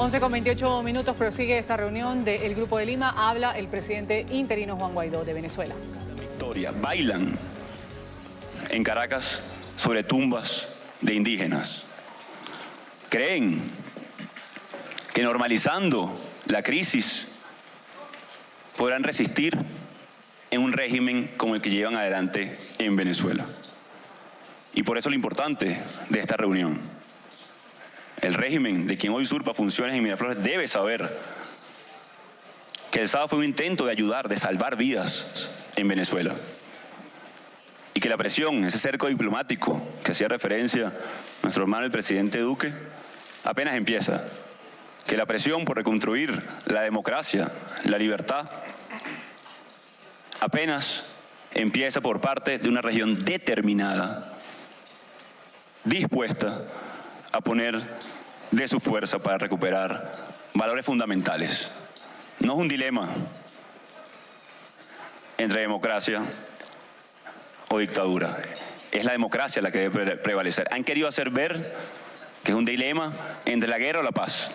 11:28, prosigue esta reunión del Grupo de Lima. Habla el presidente interino Juan Guaidó de Venezuela. Victoria, bailan en Caracas sobre tumbas de indígenas. Creen que normalizando la crisis podrán resistir en un régimen como el que llevan adelante en Venezuela. Y por eso lo importante de esta reunión. El régimen de quien hoy usurpa funciones en Miraflores debe saber que el sábado fue un intento de ayudar, de salvar vidas en Venezuela. Y que la presión, ese cerco diplomático que hacía referencia nuestro hermano el presidente Duque, apenas empieza. Que la presión por reconstruir la democracia, la libertad, apenas empieza por parte de una región determinada, dispuesta a poner de su fuerza para recuperar valores fundamentales. No es un dilema entre democracia o dictadura. Es la democracia la que debe prevalecer. Han querido hacer ver que es un dilema entre la guerra o la paz.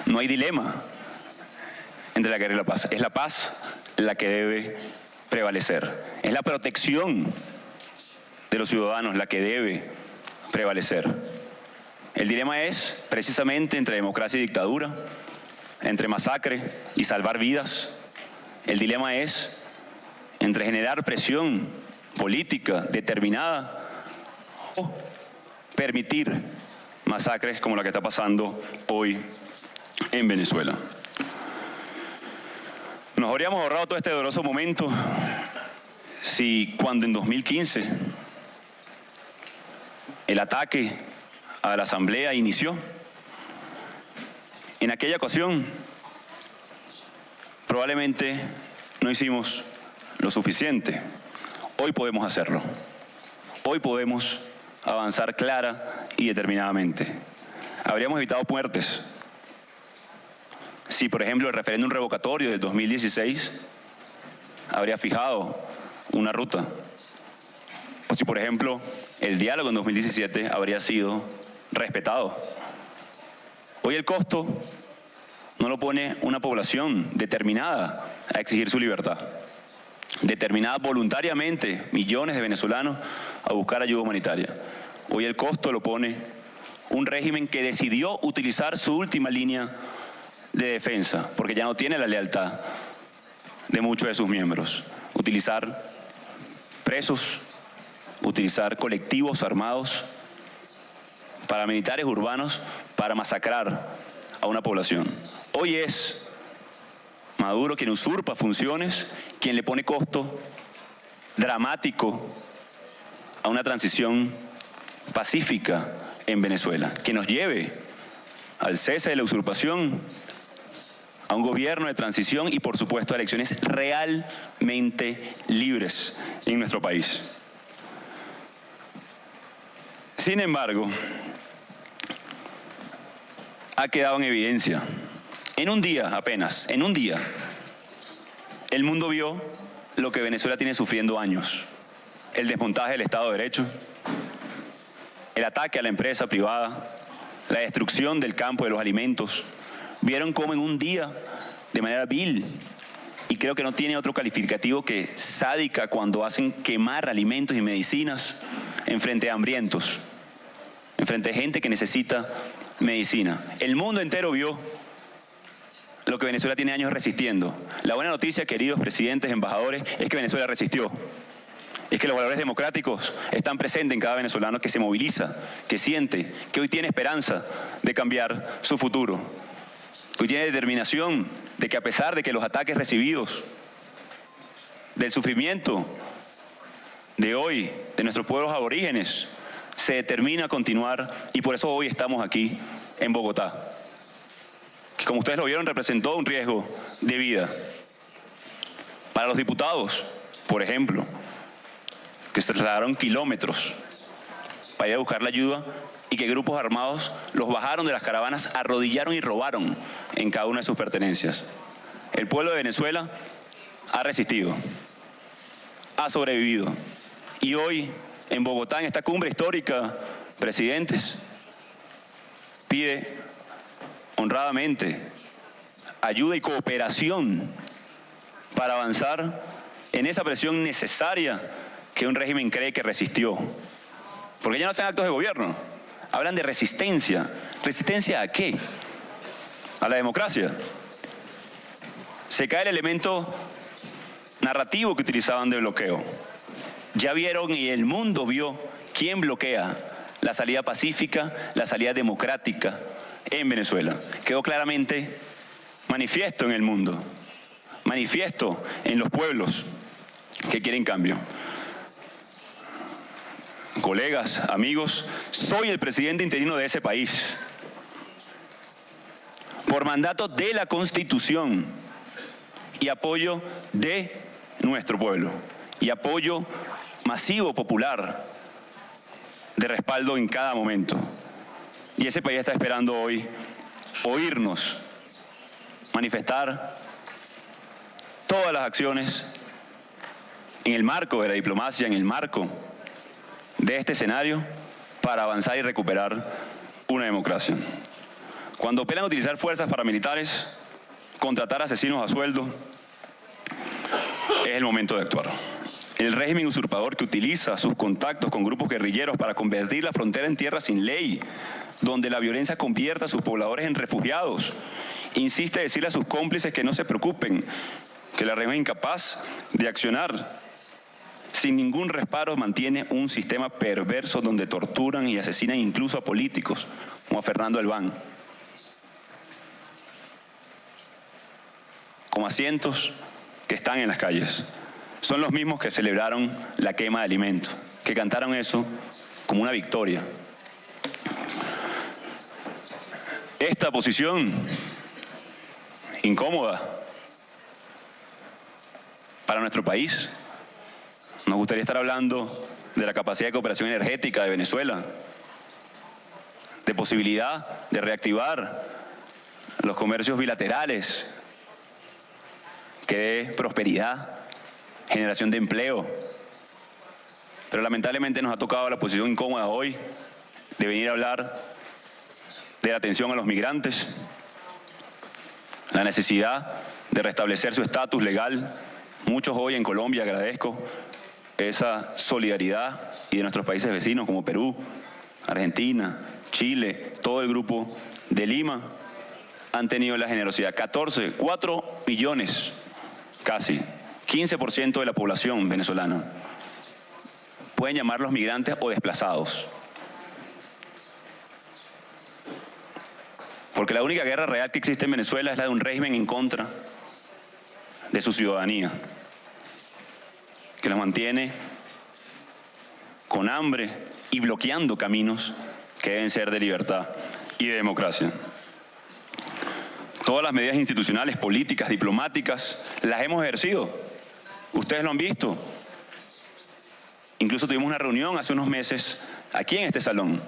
No hay dilema entre la guerra y la paz. Es la paz la que debe prevalecer. Es la protección de los ciudadanos la que debe prevalecer. El dilema es precisamente entre democracia y dictadura, entre masacre y salvar vidas. El dilema es entre generar presión política determinada o permitir masacres como la que está pasando hoy en Venezuela. Nos habríamos ahorrado todo este doloroso momento si cuando en 2015 el ataque a la Asamblea inició, en aquella ocasión probablemente no hicimos lo suficiente. Hoy podemos hacerlo. Hoy podemos avanzar clara y determinadamente. Habríamos evitado muertes. Si, por ejemplo, el referéndum revocatorio del 2016 habría fijado una ruta. O si, por ejemplo, el diálogo en 2017 habría sido respetado. Hoy el costo no lo pone una población determinada a exigir su libertad. Determinada voluntariamente millones de venezolanos a buscar ayuda humanitaria. Hoy el costo lo pone un régimen que decidió utilizar su última línea de defensa, porque ya no tiene la lealtad de muchos de sus miembros. Utilizar presos, utilizar colectivos armados, paramilitares urbanos para masacrar a una población. Hoy es Maduro quien usurpa funciones, quien le pone costo dramático a una transición pacífica en Venezuela, que nos lleve al cese de la usurpación, a un gobierno de transición y, por supuesto, a elecciones realmente libres en nuestro país. Sin embargo, ha quedado en evidencia, en un día apenas, en un día, el mundo vio lo que Venezuela tiene sufriendo años: el desmontaje del Estado de Derecho, el ataque a la empresa privada, la destrucción del campo de los alimentos. Vieron cómo en un día, de manera vil, y creo que no tiene otro calificativo que sádica, cuando hacen quemar alimentos y medicinas en frente a hambrientos, en frente a gente que necesita medicina. El mundo entero vio lo que Venezuela tiene años resistiendo. La buena noticia, queridos presidentes, embajadores, es que Venezuela resistió. Es que los valores democráticos están presentes en cada venezolano que se moviliza, que siente, que hoy tiene esperanza de cambiar su futuro. Que hoy tiene determinación de que, a pesar de que los ataques recibidos, del sufrimiento de hoy, de nuestros pueblos aborígenes, se determina a continuar, y por eso hoy estamos aquí en Bogotá, que, como ustedes lo vieron, representó un riesgo de vida. Para los diputados, por ejemplo, que se trasladaron kilómetros para ir a buscar la ayuda y que grupos armados los bajaron de las caravanas, arrodillaron y robaron en cada una de sus pertenencias. El pueblo de Venezuela ha resistido, ha sobrevivido, y hoy en Bogotá, en esta cumbre histórica, presidentes, pide honradamente, ayuda y cooperación para avanzar en esa presión necesaria que un régimen cree que resistió. Porque ya no hacen actos de gobierno, hablan de resistencia. ¿Resistencia a qué? A la democracia. Se cae el elemento narrativo que utilizaban de bloqueo. Ya vieron y el mundo vio quién bloquea la salida pacífica, la salida democrática en Venezuela. Quedó claramente manifiesto en el mundo, manifiesto en los pueblos que quieren cambio. Colegas, amigos, soy el presidente interino de ese país. Por mandato de la Constitución y apoyo de nuestro pueblo. Y apoyo masivo, popular, de respaldo en cada momento. Y ese país está esperando hoy oírnos, manifestar todas las acciones en el marco de la diplomacia, en el marco de este escenario, para avanzar y recuperar una democracia. Cuando apelan a utilizar fuerzas paramilitares, contratar asesinos a sueldo, es el momento de actuar. El régimen usurpador que utiliza sus contactos con grupos guerrilleros para convertir la frontera en tierra sin ley, donde la violencia convierta a sus pobladores en refugiados, insiste en decirle a sus cómplices que no se preocupen, que el régimen incapaz de accionar sin ningún respaldo mantiene un sistema perverso donde torturan y asesinan incluso a políticos, como a Fernando Albán, como a cientos que están en las calles. Son los mismos que celebraron la quema de alimentos, que cantaron eso como una victoria. Esta posición incómoda para nuestro país. Nos gustaría estar hablando de la capacidad de cooperación energética de Venezuela, de posibilidad de reactivar los comercios bilaterales, que dé prosperidad, generación de empleo. Pero lamentablemente nos ha tocado la posición incómoda hoy de venir a hablar de la atención a los migrantes, la necesidad de restablecer su estatus legal. Muchos hoy en Colombia, agradezco esa solidaridad, y de nuestros países vecinos como Perú, Argentina, Chile, todo el grupo de Lima, han tenido la generosidad. 4 millones casi, 15% de la población venezolana. Pueden llamarlos migrantes o desplazados. Porque la única guerra real que existe en Venezuela es la de un régimen en contra de su ciudadanía, que los mantiene con hambre y bloqueando caminos que deben ser de libertad y de democracia. Todas las medidas institucionales, políticas, diplomáticas, las hemos ejercido. Ustedes lo han visto. Incluso tuvimos una reunión hace unos meses aquí en este salón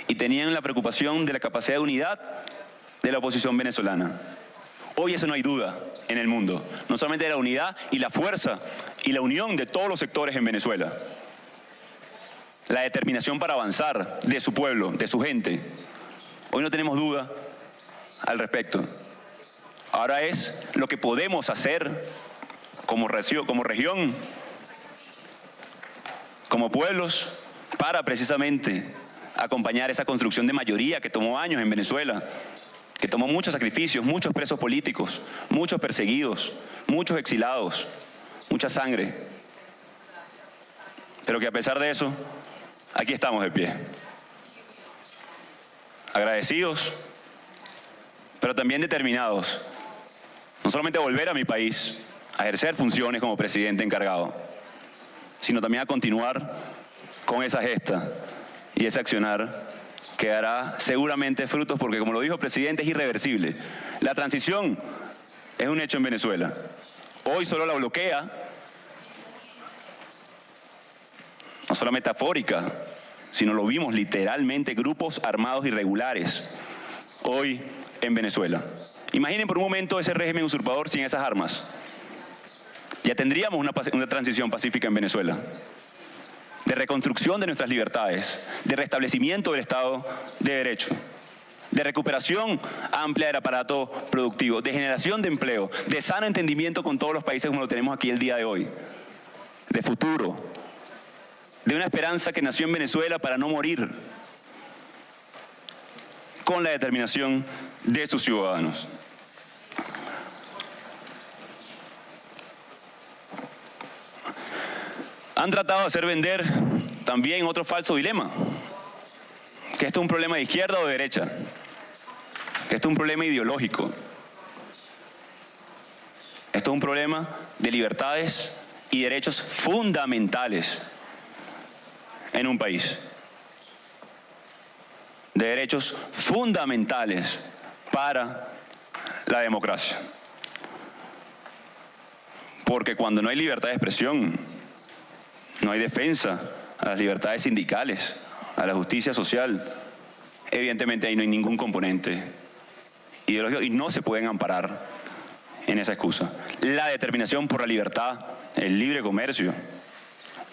y tenían la preocupación de la capacidad de unidad de la oposición venezolana. Hoy eso no hay duda en el mundo, no solamente de la unidad y la fuerza y la unión de todos los sectores en Venezuela. La determinación para avanzar de su pueblo, de su gente. Hoy no tenemos duda al respecto. Ahora es lo que podemos hacer como región, como pueblos, para precisamente acompañar esa construcción de mayoría que tomó años en Venezuela, que tomó muchos sacrificios, muchos presos políticos, muchos perseguidos, muchos exilados, mucha sangre. Pero que a pesar de eso, aquí estamos de pie. Agradecidos, pero también determinados, no solamente a volver a mi país, a ejercer funciones como presidente encargado, sino también a continuar con esa gesta y ese accionar que dará seguramente frutos, porque como lo dijo el presidente, es irreversible. La transición es un hecho en Venezuela. Hoy solo la bloquea, no solo metafórica, sino lo vimos literalmente, grupos armados irregulares hoy en Venezuela. Imaginen por un momento ese régimen usurpador sin esas armas. Ya tendríamos una transición pacífica en Venezuela, de reconstrucción de nuestras libertades, de restablecimiento del Estado de Derecho, de recuperación amplia del aparato productivo, de generación de empleo, de sano entendimiento con todos los países como lo tenemos aquí el día de hoy, de futuro, de una esperanza que nació en Venezuela para no morir, con la determinación de sus ciudadanos. Han tratado de hacer vender también otro falso dilema, que esto es un problema de izquierda o de derecha, que esto es un problema ideológico, esto es un problema de libertades y derechos fundamentales en un país, de derechos fundamentales para la democracia. Porque cuando no hay libertad de expresión, no hay defensa a las libertades sindicales, a la justicia social, evidentemente ahí no hay ningún componente ideológico y no se pueden amparar en esa excusa. La determinación por la libertad, el libre comercio,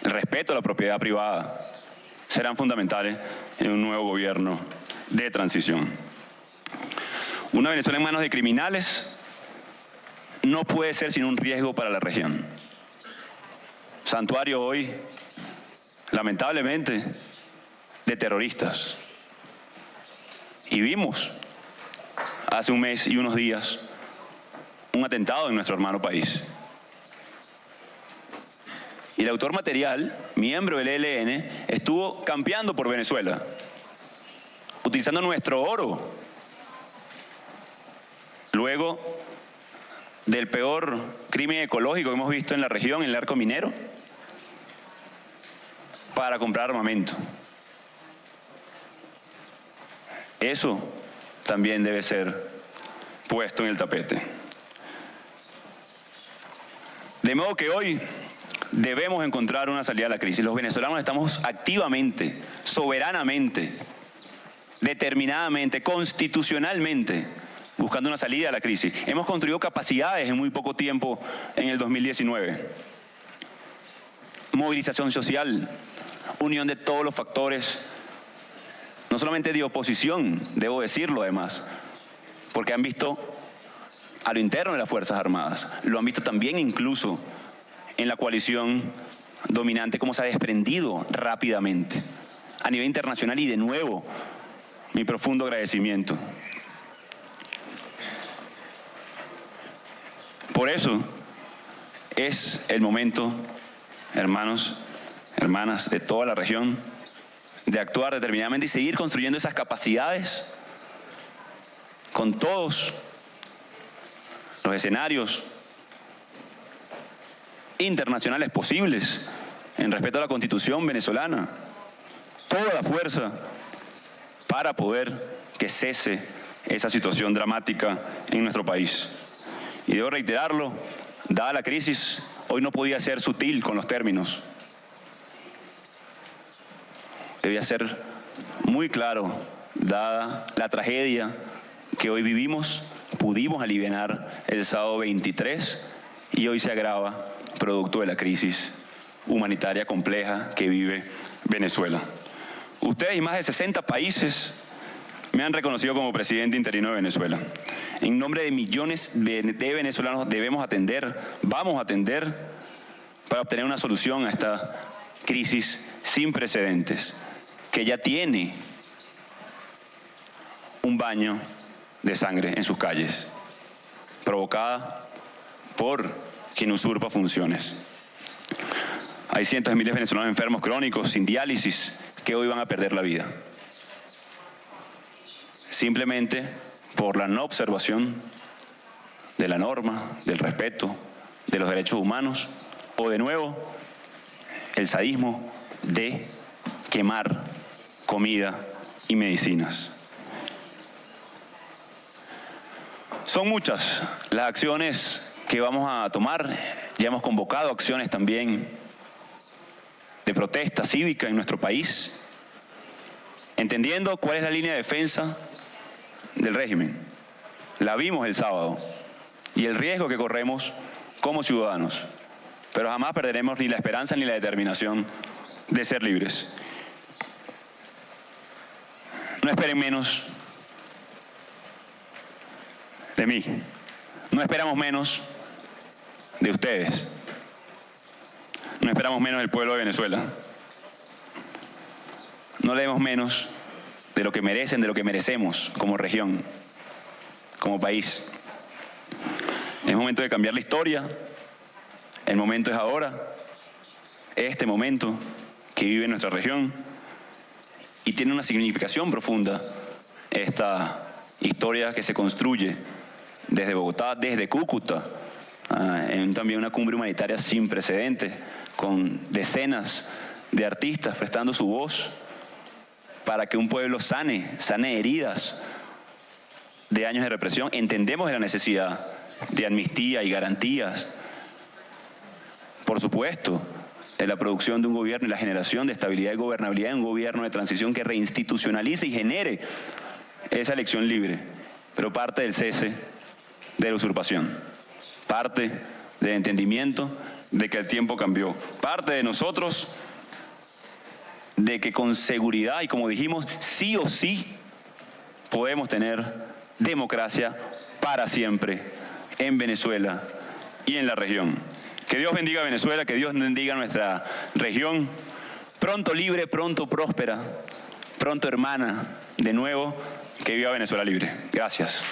el respeto a la propiedad privada serán fundamentales en un nuevo gobierno de transición. Una Venezuela en manos de criminales no puede ser sin un riesgo para la región. Santuario hoy, lamentablemente, de terroristas. Y vimos hace un mes y unos días un atentado en nuestro hermano país. Y el autor material, miembro del ELN, estuvo campeando por Venezuela, utilizando nuestro oro. Luego del peor crimen ecológico que hemos visto en la región, en el arco minero, para comprar armamento. Eso también debe ser puesto en el tapete. De modo que hoy debemos encontrar una salida a la crisis. Los venezolanos estamos activamente, soberanamente, determinadamente, constitucionalmente, buscando una salida a la crisis. Hemos construido capacidades en muy poco tiempo en el 2019. Movilización social, unión de todos los factores, no solamente de oposición, debo decirlo además, porque han visto a lo interno de las Fuerzas Armadas, lo han visto también incluso en la coalición dominante, cómo se ha desprendido rápidamente a nivel internacional y de nuevo mi profundo agradecimiento. Por eso es el momento, hermanos, hermanas de toda la región, de actuar determinadamente y seguir construyendo esas capacidades con todos los escenarios internacionales posibles en respeto a la Constitución venezolana, toda la fuerza para poder que cese esa situación dramática en nuestro país. Y debo reiterarlo, dada la crisis, hoy no podía ser sutil con los términos. Debía ser muy claro, dada la tragedia que hoy vivimos, pudimos aliviar el sábado 23 y hoy se agrava producto de la crisis humanitaria compleja que vive Venezuela. Ustedes y más de 60 países me han reconocido como presidente interino de Venezuela. En nombre de millones de venezolanos debemos atender, vamos a atender para obtener una solución a esta crisis sin precedentes, que ya tiene un baño de sangre en sus calles, provocada por quien usurpa funciones. Hay cientos de miles de venezolanos enfermos crónicos, sin diálisis, que hoy van a perder la vida. Simplemente por la no observación de la norma, del respeto, de los derechos humanos, o de nuevo, el sadismo de quemar comida y medicinas. Son muchas las acciones que vamos a tomar. Ya hemos convocado acciones también de protesta cívica en nuestro país, entendiendo cuál es la línea de defensa del régimen. La vimos el sábado y el riesgo que corremos como ciudadanos, pero jamás perderemos ni la esperanza ni la determinación de ser libres. No esperen menos de mí. No esperamos menos de ustedes. No esperamos menos del pueblo de Venezuela. No le demos menos de lo que merecen, de lo que merecemos como región, como país. Es momento de cambiar la historia. El momento es ahora. Este momento que vive nuestra región. Y tiene una significación profunda esta historia que se construye desde Bogotá, desde Cúcuta, en también una cumbre humanitaria sin precedentes, con decenas de artistas prestando su voz para que un pueblo sane heridas de años de represión. Entendemos de la necesidad de amnistía y garantías, por supuesto, de la producción de un gobierno y la generación de estabilidad y gobernabilidad en un gobierno de transición que reinstitucionalice y genere esa elección libre, pero parte del cese de la usurpación, parte del entendimiento de que el tiempo cambió, parte de nosotros de que con seguridad y como dijimos, sí o sí podemos tener democracia para siempre en Venezuela y en la región. Que Dios bendiga a Venezuela, que Dios bendiga a nuestra región, pronto libre, pronto próspera, pronto hermana, de nuevo, que viva Venezuela libre. Gracias.